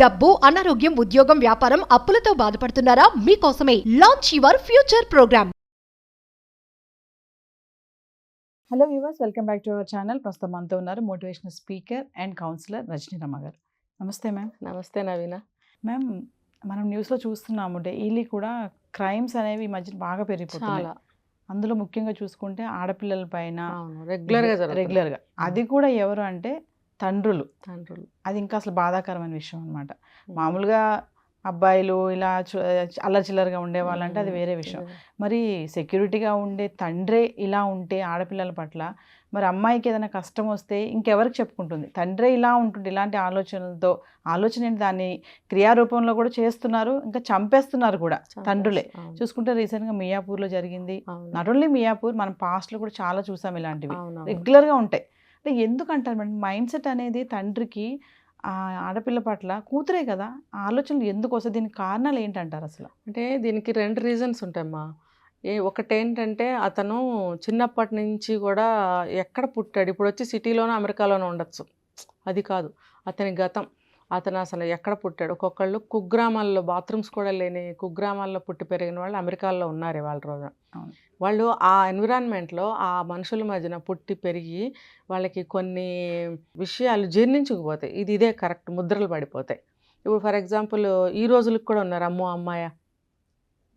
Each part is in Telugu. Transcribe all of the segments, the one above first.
డబ్బు, అనారోగ్యం, ఉద్యోగం, వ్యాపారం, అప్పులతో బాధపడుతున్నారా? మీకోసమే launch your future program. Hello viewers, welcome back to our channel. ప్రస్తుతం మనతో ఉన్నారు motivational speaker and counsellor Rajani Rama గారు. నమస్తే మ్యామ్. నమస్తే నవీన. మ్యామ్, మనం న్యూస్లో చూస్తున్నాము డైలీ కూడా క్రైమ్స్ అనేవి ఈ మధ్య బాగా పెరిగిపోతున్నాయి. చాలా అందులో ముఖ్యంగా చూసుకుంటే ఆడపిల్లల పైన రెగ్యులర్గా అది కూడా ఎవరు అంటే తండ్రులు. తండ్రులు అది ఇంకా అసలు బాధాకరమైన విషయం అనమాట. మామూలుగా అబ్బాయిలు ఇలా అల్లచిల్లరగా ఉండేవాళ్ళంటే అది వేరే విషయం. మరి సెక్యూరిటీగా ఉండే తండ్రే ఇలా ఉంటే ఆడపిల్లల పట్ల, మరి అమ్మాయికి ఏదైనా కష్టం వస్తే ఇంకెవరికి చెప్పుకుంటుంది? తండ్రే ఇలా ఉంటుంది, ఇలాంటి ఆలోచనలతో. ఆలోచన ఏంటి, దాన్ని క్రియారూపంలో కూడా చేస్తున్నారు, ఇంకా చంపేస్తున్నారు కూడా తండ్రులే. చూసుకుంటే రీసెంట్గా మియాపూర్లో జరిగింది. నాట్ ఓన్లీ మియాపూర్, మనం పాస్ట్లో కూడా చాలా చూసాం ఇలాంటివి, రెగ్యులర్గా ఉంటాయి. అంటే ఎందుకంటారు మేడం, మైండ్ సెట్ అనేది తండ్రికి ఆడపిల్ల పట్ల, కూతురే కదా, ఆలోచనలు ఎందుకు వస్తాయి? దీనికి కారణాలు ఏంటంటారు అసలు? అంటే దీనికి 2 రీజన్స్ ఉంటాయమ్మా. ఒకటేంటంటే అతను చిన్నప్పటి నుంచి కూడా ఎక్కడ పుట్టాడు, ఇప్పుడు వచ్చి సిటీలోనో అమెరికాలోనో ఉండొచ్చు, అది కాదు అతని గతం. అతను అసలు ఎక్కడ పుట్టాడు. ఒక్కొక్కళ్ళు కుగ్రామాల్లో, బాత్రూమ్స్ కూడా లేని కుగ్రామాల్లో పుట్టి పెరిగిన వాళ్ళు అమెరికాలో ఉన్నారు వాళ్ళ రోజున. వాళ్ళు ఆ ఎన్విరాన్మెంట్లో ఆ మనుషుల మధ్యన పుట్టి పెరిగి వాళ్ళకి కొన్ని విషయాలు జీర్ణించుకుపోతాయి. ఇదే కరెక్ట్ ముద్రలు పడిపోతాయి. ఇప్పుడు ఫర్ ఎగ్జాంపుల్ ఈ రోజులకు కూడా ఉన్నారు అమ్మో అమ్మాయ,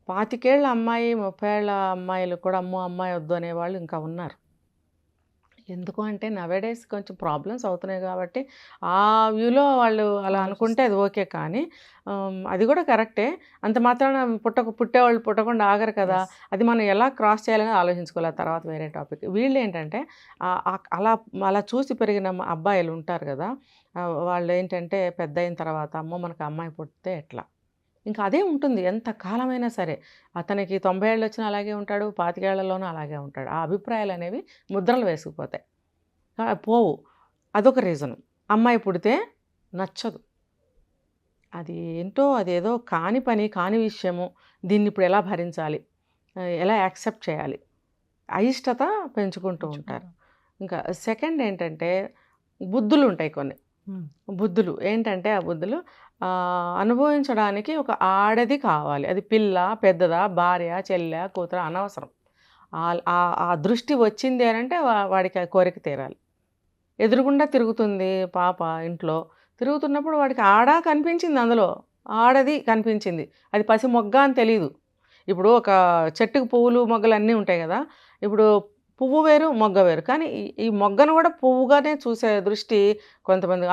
25 ఏళ్ళ అమ్మాయి, 30 ఏళ్ళ అమ్మాయిలు కూడా అమ్మో అమ్మాయి వద్దు అనేవాళ్ళు ఇంకా ఉన్నారు. ఎందుకు అంటే నవేడేస్ కొంచెం ప్రాబ్లమ్స్ అవుతున్నాయి కాబట్టి ఆ వ్యూలో వాళ్ళు అలా అనుకుంటే అది ఓకే. కానీ అది కూడా కరెక్టే. అంత మాత్రాన పుట్టేవాళ్ళు పుట్టకుండా ఆగరు కదా. అది మనం ఎలా క్రాస్ చేయాలని ఆలోచించుకోవాలి, తర్వాత వేరే టాపిక్. వీళ్ళు ఏంటంటే అలా అలా చూసి పెరిగిన అబ్బాయిలు ఉంటారు కదా, వాళ్ళు ఏంటంటే పెద్ద అయిన తర్వాత అమ్మో మనకు అమ్మాయి పుట్టితే ఎట్లా, ఇంకా అదే ఉంటుంది ఎంత కాలమైనా సరే. అతనికి 90 ఏళ్ళు వచ్చినా అలాగే ఉంటాడు, 25 ఏళ్లలోనూ అలాగే ఉంటాడు. ఆ అభిప్రాయాలు అనేవి ముద్రలు వేసుకుపోతాయి, పోవు. అదొక రీజను. అమ్మాయి పుడితే నచ్చదు, అది ఏంటో, అదేదో కాని పని, కాని విషయము, దీన్ని ఇప్పుడు ఎలా భరించాలి, ఎలా యాక్సెప్ట్ చేయాలి, అయిష్టత పెంచుకుంటూ ఉంటారు. ఇంకా సెకండ్ ఏంటంటే బుద్ధులు ఉంటాయి కొన్ని. బుద్ధులు ఏంటంటే ఆ బుద్ధులు అనుభవించడానికి ఒక ఆడది కావాలి. అది పిల్ల, పెద్దదా, భార్య, చెల్లె, కూతురు అనవసరం. ఆ దృష్టి వచ్చింది అని అంటే వాడికి ఆ కోరిక తీరాలి. ఎదురుగుండా తిరుగుతుంది పాప, ఇంట్లో తిరుగుతున్నప్పుడు వాడికి ఆడ కనిపించింది, అందులో ఆడది కనిపించింది, అది పసి మొగ్గ అని తెలియదు. ఇప్పుడు ఒక చెట్టుకు పువ్వులు మొగ్గలు అన్నీ ఉంటాయి కదా, ఇప్పుడు పువ్వు వేరు మొగ్గ వేరు, కానీ ఈ మొగ్గను కూడా పువ్వుగానే చూసే దృష్టి కొంతమంది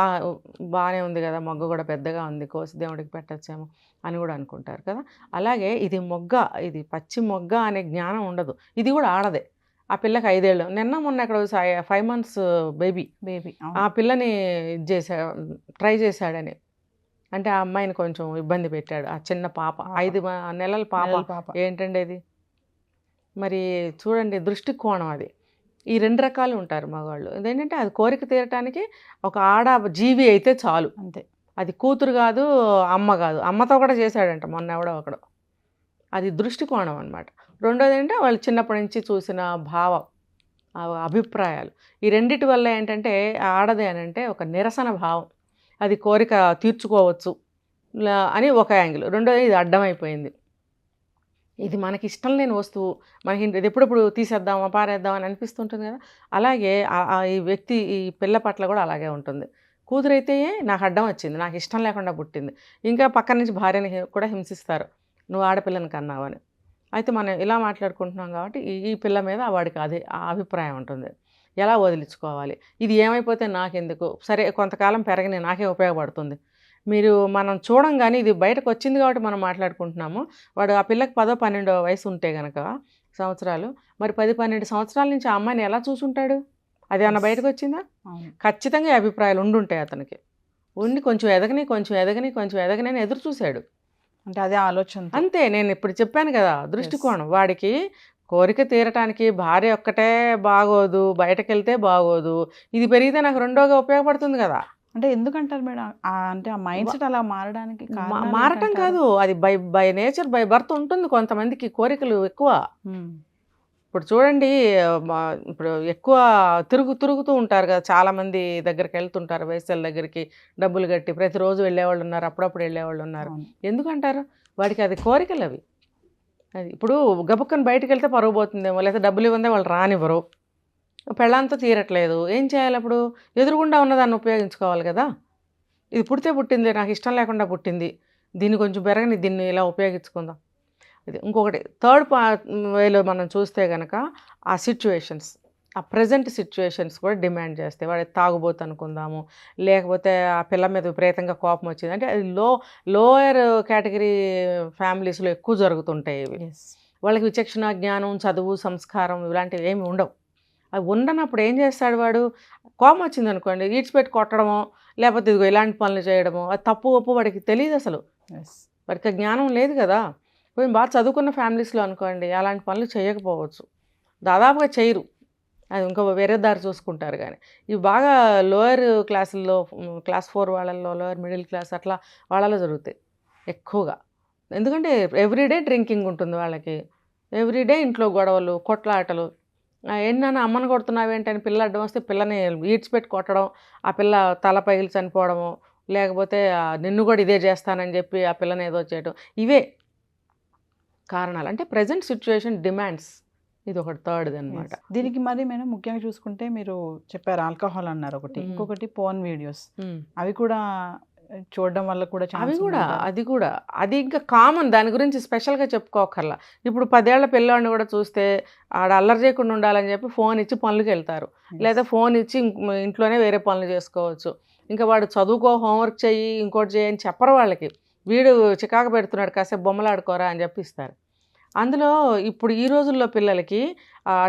బాగానే ఉంది కదా, మొగ్గ కూడా పెద్దగా ఉంది, కోసి దేవుడికి పెట్టచ్చేమో అని కూడా అనుకుంటారు కదా. అలాగే ఇది మొగ్గ, ఇది పచ్చి మొగ్గ అనే జ్ఞానం ఉండదు. ఇది కూడా ఆడదే. ఆ పిల్లకి 5 ఏళ్ళు, మొన్న ఇక్కడ 5 months బేబీ ఆ పిల్లని ట్రై చేశాడని అంటే ఆ అమ్మాయిని కొంచెం ఇబ్బంది పెట్టాడు. ఆ చిన్న పాప, 5 నెలల పాప ఏంటండి అది. మరి చూడండి దృష్టికోణం అది. ఈ 2 రకాలు ఉంటారు మగవాళ్ళు. ఇదేంటంటే అది కోరిక తీరటానికి ఒక ఆడ జీవి అయితే చాలు, అంతే. అది కూతురు కాదు, అమ్మ కాదు. అమ్మతో కూడా చేశాడంట మొన్న ఎవడో ఒకడు. అది దృష్టికోణం అనమాట. రెండోది ఏంటంటే వాళ్ళు చిన్నప్పటి నుంచి చూసిన భావం, అభిప్రాయాలు. ఈ రెండిటి వల్ల ఏంటంటే ఆడది అని అంటే ఒక నిరసన భావం, అది కోరిక తీర్చుకోవచ్చు అని ఒక యాంగిల్. రెండోది ఇది అడ్డమైపోయింది, ఇది మనకి ఇష్టం లేని వస్తువు, మనకి ఇది ఎప్పుడెప్పుడు తీసేద్దామా పారేద్దామని అనిపిస్తుంటుంది కదా. అలాగే ఈ వ్యక్తి, ఈ పిల్ల పట్ల కూడా అలాగే ఉంటుంది. కూతురైతే నాకు అడ్డం వచ్చింది, నాకు ఇష్టం లేకుండా పుట్టింది, ఇంకా పక్కన నుంచి భార్యని కూడా హింసిస్తారు, నువ్వు ఆడపిల్లని కన్నావని. అయితే మనం ఇలా మాట్లాడుకుంటున్నాం కాబట్టి ఈ పిల్ల మీద వాడికి అదే ఆ అభిప్రాయం ఉంటుంది, ఎలా వదిలించుకోవాలి, ఇది ఏమైపోతే నాకెందుకు, సరే కొంతకాలం పెరగని నాకే ఉపయోగపడుతుంది. మనం చూడం కానీ ఇది బయటకు వచ్చింది కాబట్టి మనం మాట్లాడుకుంటున్నాము. వాడు ఆ పిల్లకి 10-12 వయసు ఉంటే కనుక సంవత్సరాలు, మరి 10-12 సంవత్సరాల నుంచి ఆ అమ్మాయిని ఎలా చూసుంటాడు? అది ఏమన్నా బయటకు వచ్చిందా? ఖచ్చితంగా ఈ అభిప్రాయాలు ఉండుంటాయి అతనికి. ఉండి కొంచెం ఎదగని అని ఎదురు చూశాడు. అంటే అదే ఆలోచన, అంతే. నేను ఇప్పుడు చెప్పాను కదా దృష్టికోణం. వాడికి కోరిక తీరటానికి భార్య ఒక్కటే బాగోదు, బయటకు వెళ్తే బాగోదు, ఇది పెరిగితే నాకు రెండోగా ఉపయోగపడుతుంది కదా. అంటే ఎందుకంటారు మేడం, అంటే ఆ మైండ్ సెట్ అలా మారడానికి మారటం కాదు, అది బై నేచర్, బై బర్త్ ఉంటుంది. కొంతమందికి కోరికలు ఎక్కువ. ఇప్పుడు చూడండి ఇప్పుడు ఎక్కువ తిరుగుతూ ఉంటారు కదా, చాలామంది దగ్గరికి వెళ్తుంటారు, వేసల దగ్గరికి డబ్బులు కట్టి ప్రతిరోజు వెళ్ళేవాళ్ళు ఉన్నారు, అప్పుడప్పుడు వెళ్ళేవాళ్ళు ఉన్నారు. ఎందుకంటారు? వాడికి అది కోరికలు అవి. అది ఇప్పుడు గబుక్కని బయటకు వెళ్తే పరుగు పోతుందేమో, లేకపోతే డబ్బులు ఇవ్వందే వాళ్ళు రానివ్వరు, పెళ్ళంతా తీరట్లేదు, ఏం చేయాలి? అప్పుడు ఎదురుగుండా ఉన్నదాన్ని ఉపయోగించుకోవాలి కదా. ఇది పుడితే పుట్టింది, నాకు ఇష్టం లేకుండా పుట్టింది, దీన్ని కొంచెం పెరగని, దీన్ని ఇలా ఉపయోగించుకుందాం. ఇది ఇంకొకటి థర్డ్ వేలో మనం చూస్తే కనుక ఆ సిచ్యువేషన్స్, ఆ ప్రజెంట్ సిచ్యువేషన్స్ కూడా డిమాండ్ చేస్తాయి. వాడు తాగుబోతు అనుకుందాము, లేకపోతే ఆ పిల్ల మీద విపరీతంగా కోపం వచ్చింది అంటే అది లోయర్ కేటగిరీ ఫ్యామిలీస్లో ఎక్కువ జరుగుతుంటాయి ఇవి. వాళ్ళకి విచక్షణ జ్ఞానం, చదువు, సంస్కారం ఇలాంటివి ఏమి ఉండవు. అవి ఉండనప్పుడు ఏం చేస్తాడు వాడు? కోపం వచ్చింది అనుకోండి, ఈడ్చిపెట్టి కొట్టడమో, లేకపోతే ఇదిగో ఇలాంటి పనులు చేయడమో, అది తప్పు ఒప్పు వాడికి తెలియదు అసలు. వాడికి జ్ఞానం లేదు కదా. కొంచెం బాగా చదువుకున్న ఫ్యామిలీస్లో అనుకోండి అలాంటి పనులు చేయకపోవచ్చు, దాదాపుగా చేయరు, అది ఇంకో వేరే దారి చూసుకుంటారు. కానీ ఇవి బాగా లోయర్ క్లాసుల్లో, క్లాస్ 4 వాళ్ళల్లో, లోయర్ మిడిల్ క్లాస్ అట్లా వాళ్ళలో జరుగుతాయి ఎక్కువగా. ఎందుకంటే ఎవ్రీడే డ్రింకింగ్ ఉంటుంది వాళ్ళకి, ఎవ్రీడే ఇంట్లో గొడవలు, కొట్లాటలు. ఏంటన్నా అమ్మని కొడుతున్నావు ఏంటని పిల్ల అడ్డం వస్తే పిల్లని ఈడ్చిపెట్టి కొట్టడం, ఆ పిల్ల తల పగిలి చనిపోవడము, లేకపోతే నిన్ను కూడా ఇదే చేస్తానని చెప్పి ఆ పిల్లని ఏదో చేయడం, ఇవే కారణాలు. అంటే ప్రజెంట్ సిచ్యువేషన్ డిమాండ్స్, ఇది ఒకటి థర్డ్ది అనమాట. దీనికి మరి మేము ముఖ్యంగా చూసుకుంటే మీరు చెప్పారు ఆల్కహాల్ అన్నారు ఒకటి, ఇంకొకటి పోర్న్ వీడియోస్, అవి కూడా చూడడం వల్ల కూడా అది ఇంకా కామన్, దాని గురించి స్పెషల్గా చెప్పుకోకర్లా. ఇప్పుడు 10 ఏళ్ల పిల్లాడిని కూడా చూస్తే ఆడ అల్లరి చేయకుండా ఉండాలని చెప్పి ఫోన్ ఇచ్చి పనులకు వెళ్తారు, లేదా ఫోన్ ఇచ్చి ఇంట్లోనే వేరే పనులు చేసుకోవచ్చు. ఇంకా వాడు చదువుకో, హోంవర్క్ చెయ్యి, ఇంకోటి చేయి అని చెప్పరు వాళ్ళకి. వీడు చికాకు పెడుతున్నాడు, కాసేపు బొమ్మలు ఆడుకోరా అని చెప్పి ఇస్తారు. అందులో ఇప్పుడు ఈ రోజుల్లో పిల్లలకి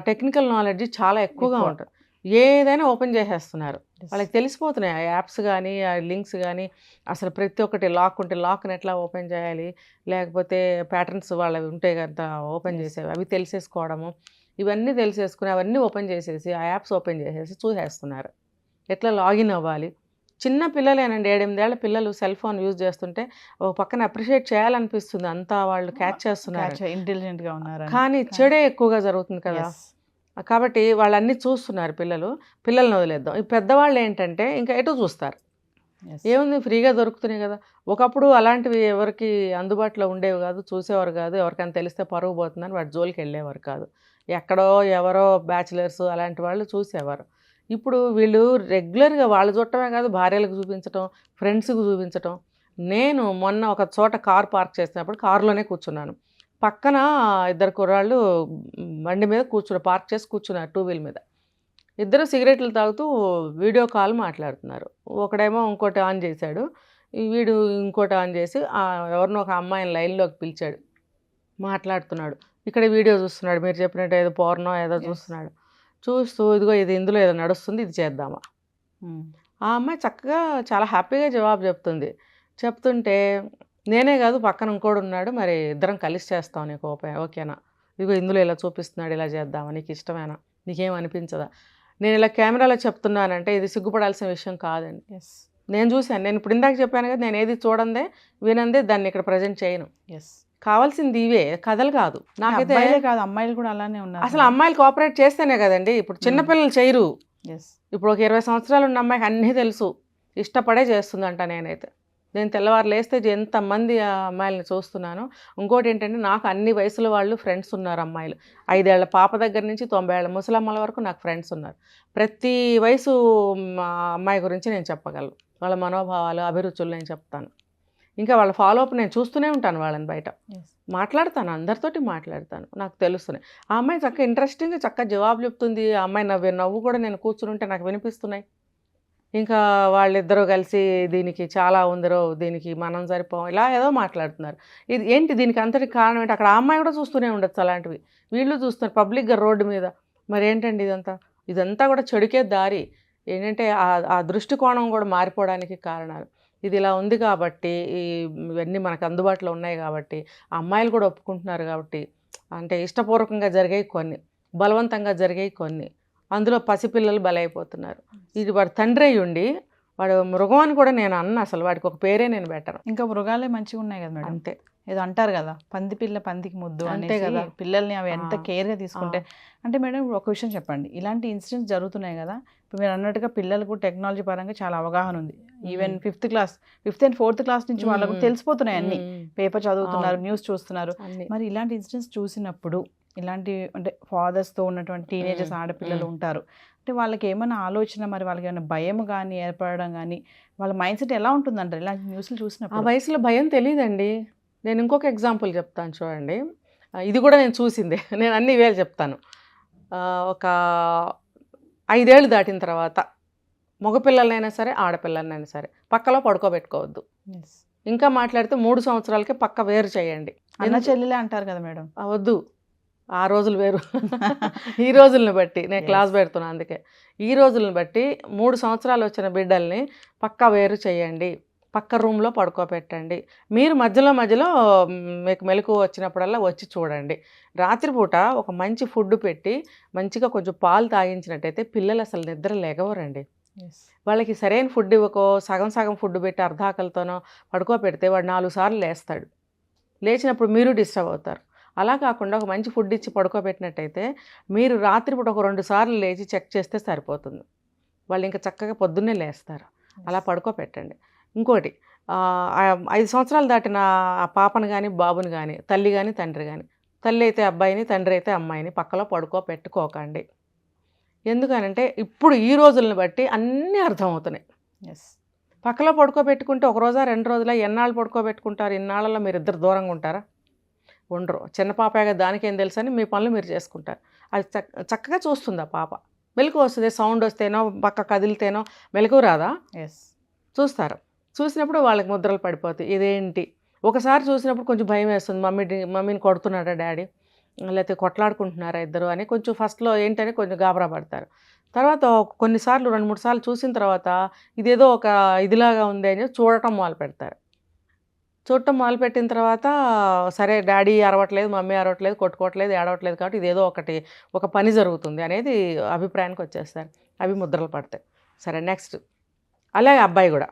టెక్నికల్ నాలెడ్జ్ చాలా ఎక్కువగా ఉంటుంది, ఏదైనా ఓపెన్ చేసేస్తున్నారు, వాళ్ళకి తెలిసిపోతున్నాయి ఆ యాప్స్ కానీ, ఆ లింక్స్ కానీ, అసలు ప్రతి ఒక్కటి లాక్ ఉంటే లాక్ని ఎట్లా ఓపెన్ చేయాలి, లేకపోతే ప్యాటర్న్స్ వాళ్ళవి ఉంటే కనుక ఓపెన్ చేసేవి అవి తెలిసేసుకోవడము, ఇవన్నీ తెలిసేసుకుని అవన్నీ ఓపెన్ చేసేసి ఆ యాప్స్ ఓపెన్ చేసేసి చూసేస్తున్నారు ఎట్లా లాగిన్ అవ్వాలి. చిన్న పిల్లలేనండి, 7-8 ఏళ్ల పిల్లలు సెల్ ఫోన్ యూజ్ చేస్తుంటే ఒక పక్కన అప్రిషియేట్ చేయాలనిపిస్తుంది, అంతా వాళ్ళు క్యాచ్ చేస్తున్నారు, ఇంటెలిజెంట్గా ఉన్నారు. కానీ చెడే ఎక్కువగా జరుగుతుంది కదా. కాబట్టి వాళ్ళన్నీ చూస్తున్నారు పిల్లల్ని వదిలేద్దాం. ఈ పెద్దవాళ్ళు ఏంటంటే ఇంకా ఎటు చూస్తారు, ఏముంది ఫ్రీగా దొరుకుతున్నాయి కదా. ఒకప్పుడు అలాంటివి ఎవరికి అందుబాటులో ఉండేవి కాదు, చూసేవారు కాదు, ఎవరికైనా తెలిస్తే పరుగు పోతుందని వాటి జోలికి వెళ్ళేవారు కాదు. ఎక్కడో ఎవరో బ్యాచిలర్స్ అలాంటి వాళ్ళు చూసేవారు. ఇప్పుడు వీళ్ళు రెగ్యులర్గా వాళ్ళు చూడటమే కాదు, భార్యలకు చూపించటం, ఫ్రెండ్స్కి చూపించటం. నేను మొన్న ఒక చోట కార్ పార్క్ చేసినప్పుడు కారులోనే కూర్చున్నాను, పక్కన 2 కుర్రాళ్ళు బండి మీద పార్క్ చేసి కూర్చున్నారు 2 వీల్ మీద. ఇద్దరు సిగరెట్లు తాగుతూ వీడియో కాల్ మాట్లాడుతున్నారు. ఒకడేమో ఇంకోటి ఆన్ చేశాడు, వీడు ఇంకోటి ఆన్ చేసి ఎవరినో ఒక అమ్మాయిని లైన్లోకి పిలిచాడు, మాట్లాడుతున్నాడు. ఇక్కడ వీడియో చూస్తున్నాడు, మీరు చెప్పినట్టు ఏదో పోర్నో ఏదో చూస్తున్నాడు. చూస్తూ ఇదిగో ఇందులో ఏదో నడుస్తుంది, ఇది చేద్దామా. ఆ అమ్మాయి చక్కగా చాలా హ్యాపీగా జవాబు చెప్తుంటే నేనే కాదు పక్కన ఇంకోడు ఉన్నాడు, మరి ఇద్దరం కలిసి చేస్తాం, నీకు ఓకేనా, ఇదిగో ఇందులో ఇలా చూపిస్తున్నాడు, ఇలా చేద్దామా, నీకు ఇష్టమేనా, నీకేం అనిపించదా. నేను ఇలా కెమెరాలో చెప్తున్నానంటే ఇది సిగ్గుపడాల్సిన విషయం కాదండి. నేను చూశాను, నేను ఇప్పుడు ఇందాక చెప్పాను కదా, నేను ఏది చూడందే వినందే దాన్ని ఇక్కడ ప్రజెంట్ చేయను. కావాల్సింది ఇవే కథలు కాదు. నాకైతే కాదు, అమ్మాయిలు కూడా అలానే ఉన్నారు. అసలు అమ్మాయిలు కోఆపరేట్ చేస్తేనే కదండి. ఇప్పుడు చిన్నపిల్లలు చేయరు. ఇప్పుడు ఒక 20 సంవత్సరాలు ఉన్న అమ్మాయికి అన్నీ తెలుసు, ఇష్టపడే చేస్తుందంట. నేను తెల్లవారు లేస్తే ఎంతమంది అమ్మాయిలని చూస్తున్నాను. ఇంకోటి ఏంటంటే నాకు అన్ని వయసుల వాళ్ళు ఫ్రెండ్స్ ఉన్నారు అమ్మాయిలు. 5 ఏళ్ల పాప దగ్గర నుంచి 90 ఏళ్ల ముసలమ్మల వరకు నాకు ఫ్రెండ్స్ ఉన్నారు. ప్రతి వయసు అమ్మాయి గురించి నేను చెప్పగలను, వాళ్ళ మనోభావాలు, అభిరుచులు నేను చెప్తాను. ఇంకా వాళ్ళ ఫాలోఅప్ నేను చూస్తూనే ఉంటాను, వాళ్ళని బయట మాట్లాడతాను, అందరితోటి మాట్లాడతాను, నాకు తెలుస్తున్నాయి. ఆ అమ్మాయి చక్కగా ఇంట్రెస్టింగ్గా చక్కగా జవాబు చెప్తుంది. ఆ అమ్మాయి నవ్వు కూడా నేను కూర్చుని ఉంటే నాకు వినిపిస్తున్నాయి. ఇంకా వాళ్ళిద్దరూ కలిసి దీనికి చాలా ఉందరో, దీనికి మనం సరిపోం, ఇలా ఏదో మాట్లాడుతున్నారు. ఇది ఏంటి, దీనికి అంతటి కారణం ఏంటి? అక్కడ ఆ అమ్మాయి కూడా చూస్తూనే ఉండొచ్చు అలాంటివి, వీళ్ళు చూస్తున్నారు పబ్లిక్గా రోడ్డు మీద. మరి ఏంటండి ఇదంతా కూడా చెడుకే దారి. ఏంటంటే ఆ దృష్టికోణం కూడా మారిపోవడానికి కారణాలు. ఇది ఇలా ఉంది కాబట్టి, ఇవన్నీ మనకు అందుబాటులో ఉన్నాయి కాబట్టి, అమ్మాయిలు కూడా ఒప్పుకుంటున్నారు కాబట్టి, అంటే ఇష్టపూర్వకంగా జరిగాయి కొన్ని, బలవంతంగా జరిగాయి కొన్ని, అందులో పసిపిల్లలు బలైపోతున్నారు. ఇది వాడు తండ్రి అయి ఉండి వాడు మృగం అని కూడా నేను అన్న, అసలు వాడికి ఒక పేరే నేను పెట్టను. ఇంకా మృగాలే మంచిగా ఉన్నాయి కదా మేడం. అంతే, ఏదో అంటారు కదా, పంది పిల్ల పందికి ముద్దు అంతే అనేసి కదా. పిల్లల్ని అవి ఎంత కేర్గా తీసుకుంటే. ఆ. అంటే మేడం ఇప్పుడు ఒక విషయం చెప్పండి, ఇలాంటి ఇన్సిడెంట్స్ జరుగుతున్నాయి కదా, ఇప్పుడు మీరు అన్నట్టుగా పిల్లలకు టెక్నాలజీ పరంగా చాలా అవగాహన ఉంది. Even 5th and 4th class నుంచి వాళ్ళకు తెలిసిపోతున్నాయి అన్ని, పేపర్ చదువుతున్నారు, న్యూస్ చూస్తున్నారు. మరి ఇలాంటి ఇన్సిడెంట్స్ చూసినప్పుడు ఇలాంటి అంటే ఫాదర్స్తో ఉన్నటువంటి టీనేజర్స్ ఆడపిల్లలు ఉంటారు, అంటే వాళ్ళకి ఏమైనా ఆలోచన, మరి వాళ్ళకి ఏమైనా భయం కానీ ఏర్పడడం కానీ, వాళ్ళ మైండ్ సెట్ ఎలా ఉంటుందంటారు ఇలాంటి న్యూస్లు ఆ చూసినప్పుడు? వయసులో భయం తెలియదండి. నేను ఇంకొక ఎగ్జాంపుల్ చెప్తాను చూడండి. ఇది కూడా నేను చూసిందే. నేను అన్ని వేలు చెప్తాను. ఒక 5 ఏళ్ళు దాటిన తర్వాత మగపిల్లలైనా సరే ఆడపిల్లలైనా సరే పక్కలో పడుకోబెట్టుకోవద్దు. ఇంకా మాట్లాడితే 3 సంవత్సరాలకే పక్క వేరు చేయండి. అన్న చెల్లెలే అంటారు కదా మేడం. వద్దు, ఆ రోజులు వేరు. ఈ రోజులను బట్టి నేను క్లాస్ పెడుతున్నాను, అందుకే ఈ రోజులను బట్టి 3 సంవత్సరాలు వచ్చిన బిడ్డల్ని పక్క వేరు చేయండి, పక్క రూమ్లో పడుకోబెట్టండి. మీరు మధ్యలో మీకు మెలకు వచ్చినప్పుడల్లా వచ్చి చూడండి. రాత్రిపూట ఒక మంచి ఫుడ్ పెట్టి మంచిగా కొంచెం పాలు తాగించినట్టయితే పిల్లలు అసలు నిద్ర లేగవరండి. వాళ్ళకి సరైన ఫుడ్ ఇవ్వకో సగం ఫుడ్ పెట్టి అర్ధాకలతోనో పడుకోబెడితే వాడు 4 సార్లు లేస్తాడు. లేచినప్పుడు మీరు డిస్టర్బ్ అవుతారు. అలా కాకుండా ఒక మంచి ఫుడ్ ఇచ్చి పడుకోబెట్టినట్టయితే మీరు రాత్రిపూట ఒక 2 సార్లు లేచి చెక్ చేస్తే సరిపోతుంది. వాళ్ళు ఇంకా చక్కగా పొద్దున్నే లేస్తారు. అలా పడుకోబెట్టండి. ఇంకోటి, 5 సంవత్సరాలు దాటిన ఆ పాపను కానీ బాబుని కానీ తల్లి కానీ తండ్రి కానీ, తల్లి అయితే అబ్బాయిని తండ్రి అయితే అమ్మాయిని పక్కలో పడుకోబెట్టుకోకండి. ఎందుకనంటే ఇప్పుడు ఈ రోజులను బట్టి అన్నీ అర్థమవుతున్నాయి. పక్కలో పడుకోబెట్టుకుంటే ఒక రోజా 2 రోజులా ఎన్నాళ్ళు పడుకోబెట్టుకుంటారు? ఇన్నాళ్ళలో మీరు ఇద్దరు దూరంగా ఉంటారా? ఉండరు. చిన్న పాపగా దానికేం తెలుసు అని మీ పనులు మీరు చేసుకుంటారు. అది చక్కగా చూస్తుంది ఆ పాప. మెలకు వస్తుంది, సౌండ్ వస్తేనో పక్క కదిలితేనో మెలకు రాదా? చూస్తారు. చూసినప్పుడు వాళ్ళకి ముద్రలు పడిపోతాయి. ఇదేంటి, ఒకసారి చూసినప్పుడు కొంచెం భయం వేస్తుంది, మమ్మీని కొడుతున్నాడా డాడీ, లేకపోతే కొట్లాడుకుంటున్నారా ఇద్దరు అని కొంచెం ఫస్ట్లో ఏంటని కొంచెం గాబరా పడతారు. తర్వాత కొన్నిసార్లు 2-3 సార్లు చూసిన తర్వాత ఇదేదో ఒక ఇదిలాగా ఉంది అని చూడటం మొదలు పెడతారు. చూడటం మొదలుపెట్టిన తర్వాత సరే డాడీ అరవట్లేదు, మమ్మీ అరవట్లేదు, కొట్టుకోవట్లేదు, ఏడవట్లేదు కాబట్టి ఇదేదో ఒక పని జరుగుతుంది అనేది అభిప్రాయానికి వచ్చేస్తారు. అవి ముద్రలు పడతాయి. సరే నెక్స్ట్ అలాగే అబ్బాయి కూడా,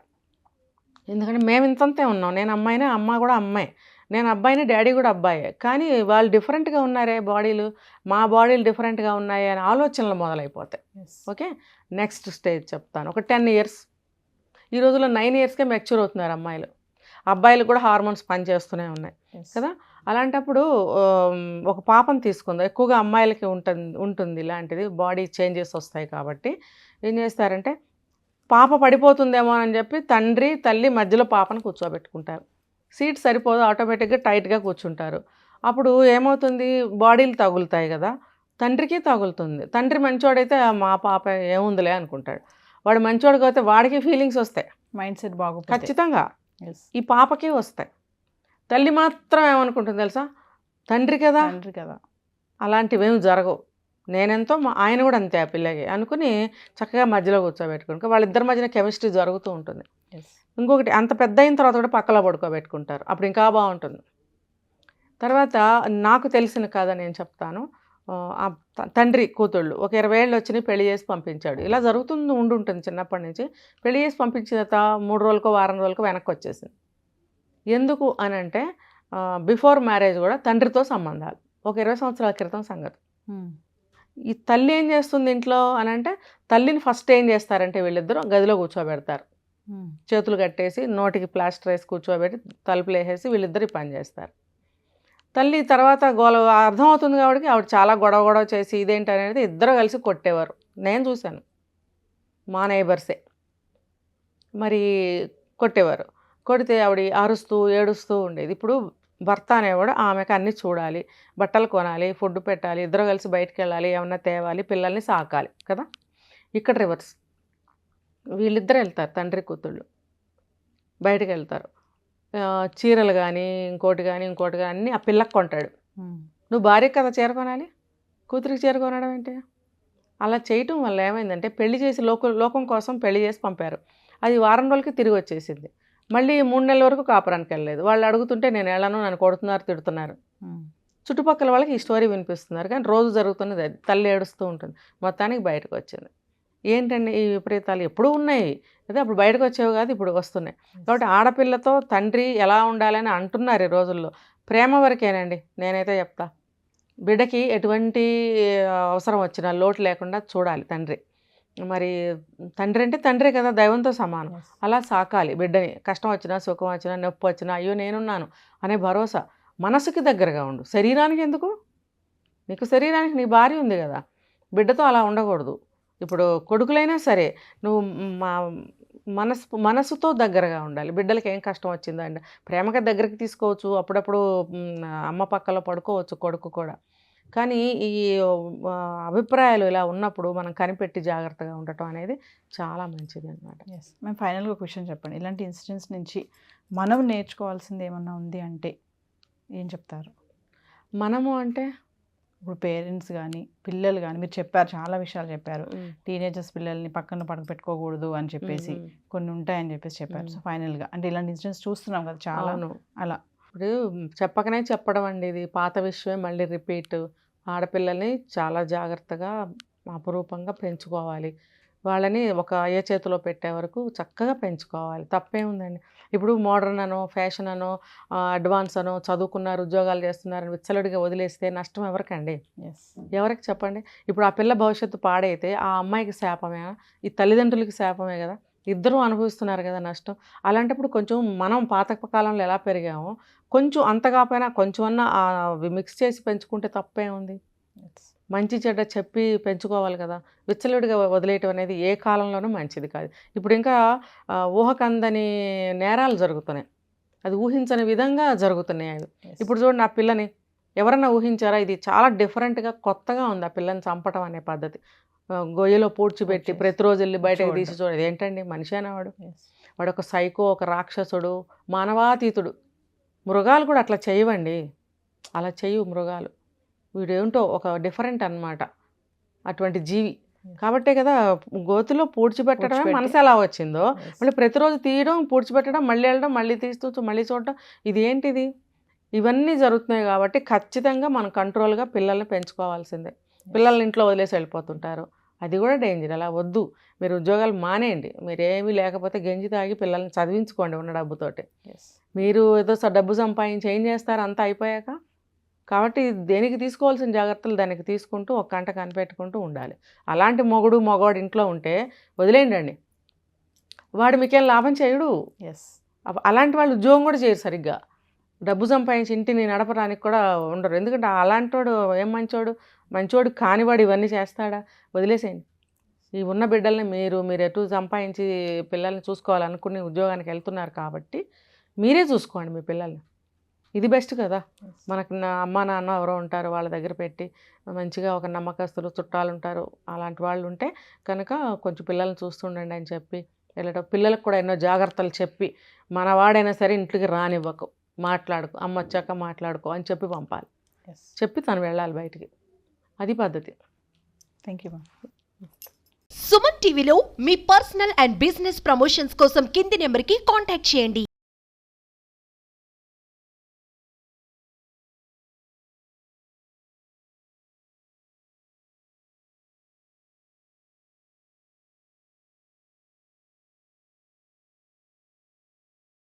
ఎందుకంటే మేము ఇంతంతే ఉన్నాం. నేను అమ్మాయినే, అమ్మ కూడా అమ్మాయి. నేను అబ్బాయిని, డాడీ కూడా అబ్బాయే. కానీ వాళ్ళు డిఫరెంట్గా ఉన్నారే బాడీలు, మా బాడీలు డిఫరెంట్గా ఉన్నాయి అనే ఆలోచనలు మొదలైపోతాయి. ఓకే, నెక్స్ట్ స్టేజ్ చెప్తాను. ఒక 10 ఇయర్స్, ఈ రోజుల్లో 9 ఇయర్స్కే మెచ్యూర్ అవుతున్నారు అమ్మాయిలు. అబ్బాయిలు కూడా హార్మోన్స్ పనిచేస్తూనే ఉన్నాయి కదా. అలాంటప్పుడు ఒక పాపను తీసుకుందాం. ఎక్కువగా అమ్మాయిలకి ఉంటుంది ఇలాంటిది, బాడీ చేంజెస్ వస్తాయి కాబట్టి ఏం చేస్తారంటే పాప పడిపోతుందేమో అని చెప్పి తండ్రి తల్లి మధ్యలో పాపను కూర్చోబెట్టుకుంటారు. సీట్ సరిపోదు, ఆటోమేటిక్గా టైట్గా కూర్చుంటారు. అప్పుడు ఏమవుతుంది, బాడీలు తగులుతాయి కదా, తండ్రికి తగులుతుంది. తండ్రి మంచోడైతే మా పాప ఏముందిలే అనుకుంటాడు. వాడు మంచోడు అయితే వాడికి ఫీలింగ్స్ వస్తాయి, మైండ్ సెట్ బాగుంది ఖచ్చితంగా. ఈ పాపకి వస్తాయి. తల్లి మాత్రం ఏమనుకుంటుంది తెలుసా, తండ్రి కదా. అలాంటివేమి జరగవు. నేనెంతో ఆయన కూడా అంతే ఆ పిల్లకి అనుకుని చక్కగా మధ్యలో కూర్చోబెట్టుకుంటారు. వాళ్ళిద్దరి మధ్యన కెమిస్ట్రీ జరుగుతూ ఉంటుంది. ఇంకొకటి, అంత పెద్ద అయిన తర్వాత కూడా పక్కలో పడుకోబెట్టుకుంటారు. అప్పుడు ఇంకా బాగుంటుంది. తర్వాత నాకు తెలిసిన కథ నేను చెప్తాను. తండ్రి కూతుళ్ళు ఒక 20 ఏళ్ళు వచ్చి పెళ్లి చేసి పంపించాడు. ఇలా జరుగుతుంది ఉంటుంది చిన్నప్పటి నుంచి. పెళ్లి చేసి పంపించిన తర్వాత 3 రోజులకో వారం రోజులకో వెనక్కి వచ్చేసింది. ఎందుకు అని అంటే బిఫోర్ మ్యారేజ్ కూడా తండ్రితో సంబంధాలు, ఒక 20 సంవత్సరాల క్రితం సంగతి. ఈ తల్లి ఏం చేస్తుంది ఇంట్లో అని అంటే, తల్లిని ఫస్ట్ ఏం చేస్తారంటే వీళ్ళిద్దరూ గదిలో కూర్చోబెడతారు. చేతులు కట్టేసి నోటికి ప్లాస్టర్ వేసి కూర్చోబెట్టి తలుపులు వేసేసి వీళ్ళిద్దరు పని చేస్తారు. తల్లి తర్వాత అర్థమవుతుంది కాబట్టి ఆవిడ చాలా గొడవ చేసి ఇదేంటి అనేది ఇద్దరు కలిసి కొట్టేవారు. నేను చూశాను, మా నైబర్సే మరి కొట్టేవారు. కొడితే ఆవిడ అరుస్తూ ఏడుస్తూ ఉండేది. ఇప్పుడు భర్త అనేవాడు ఆమెకు అన్నీ చూడాలి, బట్టలు కొనాలి, ఫుడ్ పెట్టాలి, ఇద్దరు కలిసి బయటికి వెళ్ళాలి, ఏమన్నా తేవాలి, పిల్లల్ని సాకాలి కదా. ఇక్కడ రివర్స్, వీళ్ళిద్దరు వెళ్తారు, తండ్రి కూతుళ్ళు బయటకు వెళ్తారు. చీరలు కానీ ఇంకోటి కానీ అన్నీ ఆ పిల్లకి కొంటాడు. నువ్వు భార్యకి కదా చీర కొనాలి, కూతురికి చీర కొనడం ఏంటి? అలా చేయటం వల్ల ఏమైందంటే పెళ్లి చేసి లోకం కోసం పెళ్లి చేసి పంపారు. అది వారం రోజులకి తిరిగి వచ్చేసింది. మళ్ళీ 3 నెలల వరకు కాపురానికి వెళ్ళలేదు. వాళ్ళు అడుగుతుంటే నేను వెళ్ళను, నన్ను కొడుతున్నారు, తిడుతున్నారు. చుట్టుపక్కల వాళ్ళకి ఈ స్టోరీ వినిపిస్తున్నారు, కానీ రోజు జరుగుతున్నది అది. తల్లి ఏడుస్తూ ఉంటుంది. మొత్తానికి బయటకు వచ్చింది. ఏంటండి ఈ విపరీతాలు ఎప్పుడూ ఉన్నాయి, అదే అప్పుడు బయటకు వచ్చేవి కాదు, ఇప్పుడు వస్తున్నాయి. కాబట్టి ఆడపిల్లతో తండ్రి ఎలా ఉండాలని అంటున్నారు ఈ రోజుల్లో. ప్రేమ వరకేనండి నేనైతే చెప్తా. బిడ్డకి ఎటువంటి అవసరం వచ్చినా లోటు లేకుండా చూడాలి తండ్రి. మరి తండ్రి అంటే తండ్రే కదా, దైవంతో సమానం. అలా సాకాలి బిడ్డని. కష్టం వచ్చినా సుఖం వచ్చినా నొప్పి వచ్చినా అయ్యో నేనున్నాను అనే భరోసా. మనసుకి దగ్గరగా ఉండు, శరీరానికి ఎందుకు? నీకు శరీరానికి నీ భార్య ఉంది కదా, బిడ్డతో అలా ఉండకూడదు. ఇప్పుడు కొడుకులైనా సరే నువ్వు మనసుతో దగ్గరగా ఉండాలి. బిడ్డలకి ఏం కష్టం వచ్చిందండి ప్రేమగా దగ్గరికి తీసుకోవచ్చు, అప్పుడప్పుడు అమ్మ పక్కలో పడుకోవచ్చు కొడుకు కూడా. కానీ ఈ అభిప్రాయాలు ఇలా ఉన్నప్పుడు మనం కనిపెట్టి జాగ్రత్తగా ఉండటం అనేది చాలా మంచిది అనమాట. మేము ఫైనల్గా క్వశ్చన్ చెప్పండి, ఇలాంటి ఇన్సిడెంట్స్ నుంచి మనం నేర్చుకోవాల్సింది ఏమన్నా ఉంది అంటే ఏం చెప్తారు? మనము అంటే ఇప్పుడు పేరెంట్స్ కానీ పిల్లలు కానీ, మీరు చెప్పారు చాలా విషయాలు చెప్పారు, టీనేజర్స్ పిల్లల్ని పక్కన పెట్టుకోకూడదు అని చెప్పేసి కొన్ని ఉంటాయని చెప్పేసి చెప్పారు. సో ఫైనల్గా అంటే ఇలాంటి ఇన్సిడెంట్స్ చూస్తున్నాం కదా చాలా, అలా ఇప్పుడు చెప్పకనే చెప్పడం అండి, ఇది పాత విషయమే మళ్ళీ రిపీట్. ఆడపిల్లల్ని చాలా జాగ్రత్తగా అపురూపంగా పెంచుకోవాలి. వాళ్ళని ఒక ఏ చేతిలో పెట్టే వరకు చక్కగా పెంచుకోవాలి. తప్పే ఉందండి. ఇప్పుడు మోడర్న్ అనో ఫ్యాషన్ అనో అడ్వాన్స్ అనో చదువుకున్నారు ఉద్యోగాలు చేస్తున్నారని విచ్చలడిగా వదిలేస్తే నష్టం ఎవరికండి? ఎవరికి చెప్పండి. ఇప్పుడు ఆ పిల్ల భవిష్యత్తు పాడైతే ఆ అమ్మాయికి శాపమే, ఈ తల్లిదండ్రులకి శాపమే కదా, ఇద్దరూ అనుభవిస్తున్నారు కదా నష్టం. అలాంటప్పుడు కొంచెం మనం పాత కాలంలో ఎలా పెరిగామో కొంచెం అంత కాకపోయినా కొంచెం అన్నా మిక్స్ చేసి పెంచుకుంటే తప్పే ఉంది. మంచి చెడ్డ చెప్పి పెంచుకోవాలి కదా. విచ్చలుడిగా వదిలేయటం అనేది ఏ కాలంలోనూ మంచిది కాదు. ఇప్పుడు ఇంకా ఊహకందని నేరాలు జరుగుతున్నాయి, అది ఊహించని విధంగా జరుగుతున్నాయి అవి. ఇప్పుడు చూడండి, ఆ పిల్లని ఎవరన్నా ఊహించారా? ఇది చాలా డిఫరెంట్గా కొత్తగా ఉంది ఆ పిల్లని చంపటం అనే పద్ధతి. గొయ్యలో పూడ్చిపెట్టి ప్రతిరోజు వెళ్ళి బయటకు తీసి చూడదు. ఏంటండి మనిషేనా వాడు? వాడు ఒక సైకో, ఒక రాక్షసుడు, మానవాతీతుడు. మృగాలు కూడా అట్లా చేయవండి, అలా చేయవు మృగాలు. వీడేంటో ఒక డిఫరెంట్ అన్నమాట, అటువంటి జీవి. కాబట్టే కదా గోతిలో పూడ్చిపెట్టడమే మనసు ఎలా వచ్చిందో, మళ్ళీ ప్రతిరోజు తీయడం, పూడ్చిపెట్టడం, మళ్ళీ వెళ్ళడం, మళ్ళీ తీస్తూ మళ్ళీ చూడటం, ఇది ఏంటిది? ఇవన్నీ జరుగుతున్నాయి కాబట్టి ఖచ్చితంగా మనం కంట్రోల్గా పిల్లల్ని పెంచుకోవాల్సిందే. పిల్లల్ని ఇంట్లో వదిలేసి వెళ్ళిపోతుంటారు, అది కూడా డేంజర్. అలా వద్దు. మీరు ఉద్యోగాలు మానేయండి, మీరు ఏమీ లేకపోతే గంజి తాగి పిల్లల్ని చదివించుకోండి ఉన్న డబ్బుతోటి. మీరు ఏదో డబ్బు సంపాదించి ఏం చేస్తారు అంతా అయిపోయాక? కాబట్టి దేనికి తీసుకోవాల్సిన జాగ్రత్తలు దానికి తీసుకుంటూ ఒక కంట కనిపెట్టుకుంటూ ఉండాలి. అలాంటి మగవాడు ఇంట్లో ఉంటే వదిలేయండి అండి, వాడు మీకేం లాభం చేయడు. అలాంటి వాళ్ళు ఉద్యోగం కూడా చేయరు సరిగ్గా, డబ్బు సంపాదించి ఇంటిని నడపడానికి కూడా ఉండరు. ఎందుకంటే అలాంటోడు ఏం మంచోడు కానివాడు ఇవన్నీ చేస్తాడా? వదిలేసేయండి. ఈ ఉన్న బిడ్డల్ని మీరు ఎటు సంపాదించి పిల్లల్ని చూసుకోవాలనుకుని ఉద్యోగానికి వెళ్తున్నారు కాబట్టి మీరే చూసుకోండి మీ పిల్లల్ని. ఇది బెస్ట్ కదా. మనకు అమ్మ నాన్న ఎవరో ఉంటారు, వాళ్ళ దగ్గర పెట్టి మంచిగా ఒక నమ్మకస్తులు చుట్టాలు ఉంటారు, అలాంటి వాళ్ళు ఉంటే కనుక కొంచెం పిల్లల్ని చూస్తుండండి అని చెప్పి వెళ్ళటం. పిల్లలకు కూడా ఎన్నో జాగ్రత్తలు చెప్పి, మనవాడైనా సరే ఇంట్లోకి రానివ్వకు, మాట్లాడుకో, అమ్మ వచ్చాక మాట్లాడుకో అని చెప్పి పంపాలి. చెప్పి తను వెళ్ళాలి బయటికి, అది పద్ధతి. Thank you. సుమన్ టీవీలో మీ పర్సనల్ అండ్ బిజినెస్ ప్రమోషన్స్ కోసం కింది నెంబర్కి కాంటాక్ట్ చేయండి.